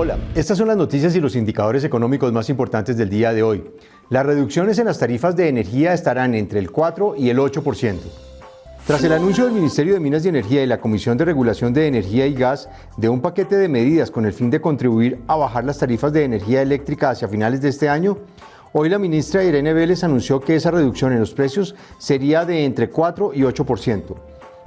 Hola, estas son las noticias y los indicadores económicos más importantes del día de hoy. Las reducciones en las tarifas de energía estarán entre el 4 y el 8%. Tras el anuncio del Ministerio de Minas y Energía y la Comisión de Regulación de Energía y Gas de un paquete de medidas con el fin de contribuir a bajar las tarifas de energía eléctrica hacia finales de este año, hoy la ministra Irene Vélez anunció que esa reducción en los precios sería de entre 4 y 8%.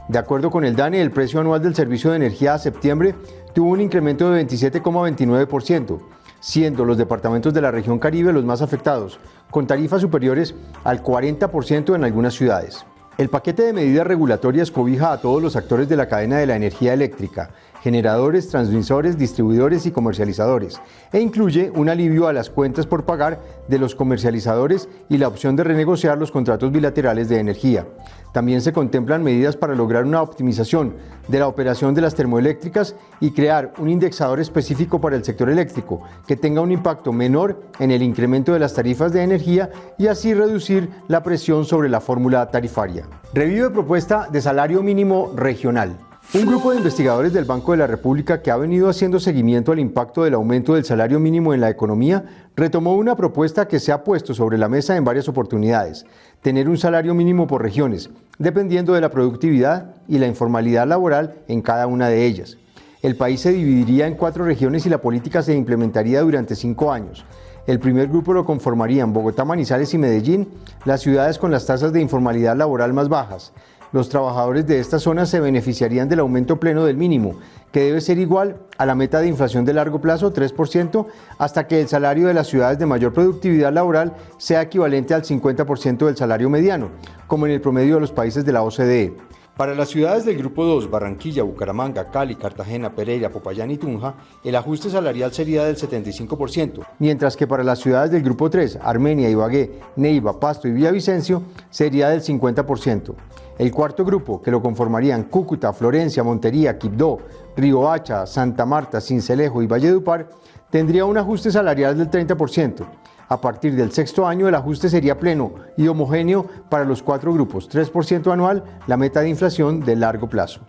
De acuerdo con el DANE, el precio anual del servicio de energía a septiembre tuvo un incremento de 27,29%, siendo los departamentos de la región Caribe los más afectados, con tarifas superiores al 40% en algunas ciudades. El paquete de medidas regulatorias cobija a todos los actores de la cadena de la energía eléctrica, generadores, transmisores, distribuidores y comercializadores, e incluye un alivio a las cuentas por pagar de los comercializadores y la opción de renegociar los contratos bilaterales de energía. También se contemplan medidas para lograr una optimización de la operación de las termoeléctricas y crear un indexador específico para el sector eléctrico que tenga un impacto menor en el incremento de las tarifas de energía y así reducir la presión sobre la fórmula tarifaria. Revive propuesta de salario mínimo regional. Un grupo de investigadores del Banco de la República que ha venido haciendo seguimiento al impacto del aumento del salario mínimo en la economía retomó una propuesta que se ha puesto sobre la mesa en varias oportunidades: tener un salario mínimo por regiones, dependiendo de la productividad y la informalidad laboral en cada una de ellas. El país se dividiría en 4 regiones y la política se implementaría durante 5 años. El primer grupo lo conformarían Bogotá, Manizales y Medellín, las ciudades con las tasas de informalidad laboral más bajas. Los trabajadores de estas zonas se beneficiarían del aumento pleno del mínimo, que debe ser igual a la meta de inflación de largo plazo, 3%, hasta que el salario de las ciudades de mayor productividad laboral sea equivalente al 50% del salario mediano, como en el promedio de los países de la OCDE. Para las ciudades del Grupo 2, Barranquilla, Bucaramanga, Cali, Cartagena, Pereira, Popayán y Tunja, el ajuste salarial sería del 75%, mientras que para las ciudades del Grupo 3, Armenia, Ibagué, Neiva, Pasto y Villavicencio, sería del 50%. El cuarto grupo, que lo conformarían Cúcuta, Florencia, Montería, Quibdó, Riohacha, Santa Marta, Sincelejo y Valledupar, tendría un ajuste salarial del 30%. A partir del 6º año, el ajuste sería pleno y homogéneo para los 4 grupos, 3% anual, la meta de inflación de largo plazo.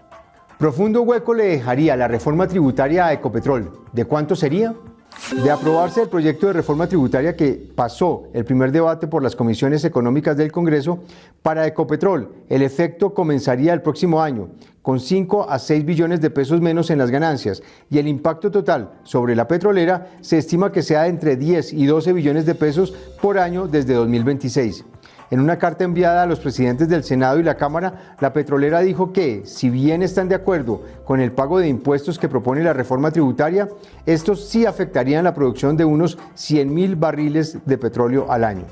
Profundo hueco le dejaría la reforma tributaria a Ecopetrol. ¿De cuánto sería? De aprobarse el proyecto de reforma tributaria que pasó el primer debate por las comisiones económicas del Congreso, para Ecopetrol el efecto comenzaría el próximo año, con 5 a 6 billones de pesos menos en las ganancias, y el impacto total sobre la petrolera se estima que sea de entre 10 y 12 billones de pesos por año desde 2026. En una carta enviada a los presidentes del Senado y la Cámara, la petrolera dijo que, si bien están de acuerdo con el pago de impuestos que propone la reforma tributaria, estos sí afectarían la producción de unos 100.000 barriles de petróleo al año.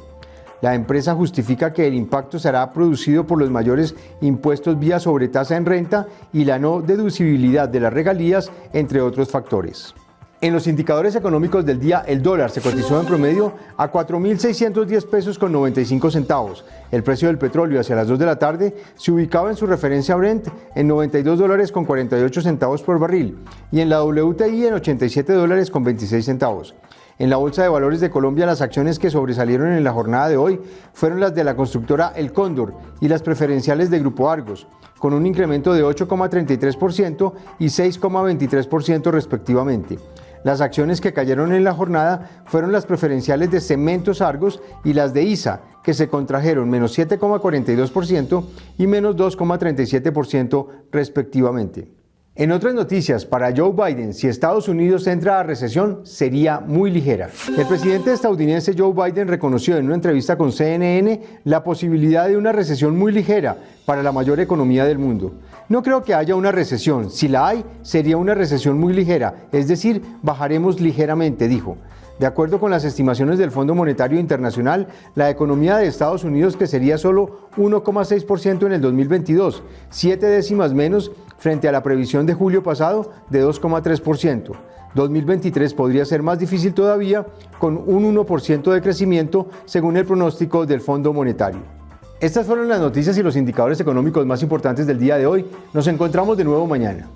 La empresa justifica que el impacto será producido por los mayores impuestos vía sobretasa en renta y la no deducibilidad de las regalías, entre otros factores. En los indicadores económicos del día, el dólar se cotizó en promedio a 4.610 pesos con 95 centavos. El precio del petróleo hacia las 2 de la tarde se ubicaba en su referencia Brent en $92 con 48 centavos por barril y en la WTI en $87 con 26 centavos. En la Bolsa de Valores de Colombia, las acciones que sobresalieron en la jornada de hoy fueron las de la constructora El Cóndor y las preferenciales de Grupo Argos, con un incremento de 8,33% y 6,23% respectivamente. Las acciones que cayeron en la jornada fueron las preferenciales de Cementos Argos y las de ISA, que se contrajeron menos 7,42% y menos 2,37% respectivamente. En otras noticias, para Joe Biden, si Estados Unidos entra a recesión, sería muy ligera. El presidente estadounidense Joe Biden reconoció en una entrevista con CNN la posibilidad de una recesión muy ligera para la mayor economía del mundo. No creo que haya una recesión. Si la hay, sería una recesión muy ligera, es decir, bajaremos ligeramente, dijo. De acuerdo con las estimaciones del Fondo Monetario Internacional, la economía de Estados Unidos crecería solo 1,6% en el 2022, 7 décimas menos frente a la previsión de julio pasado de 2,3%. 2023 podría ser más difícil todavía, con un 1% de crecimiento según el pronóstico del Fondo Monetario. Estas fueron las noticias y los indicadores económicos más importantes del día de hoy. Nos encontramos de nuevo mañana.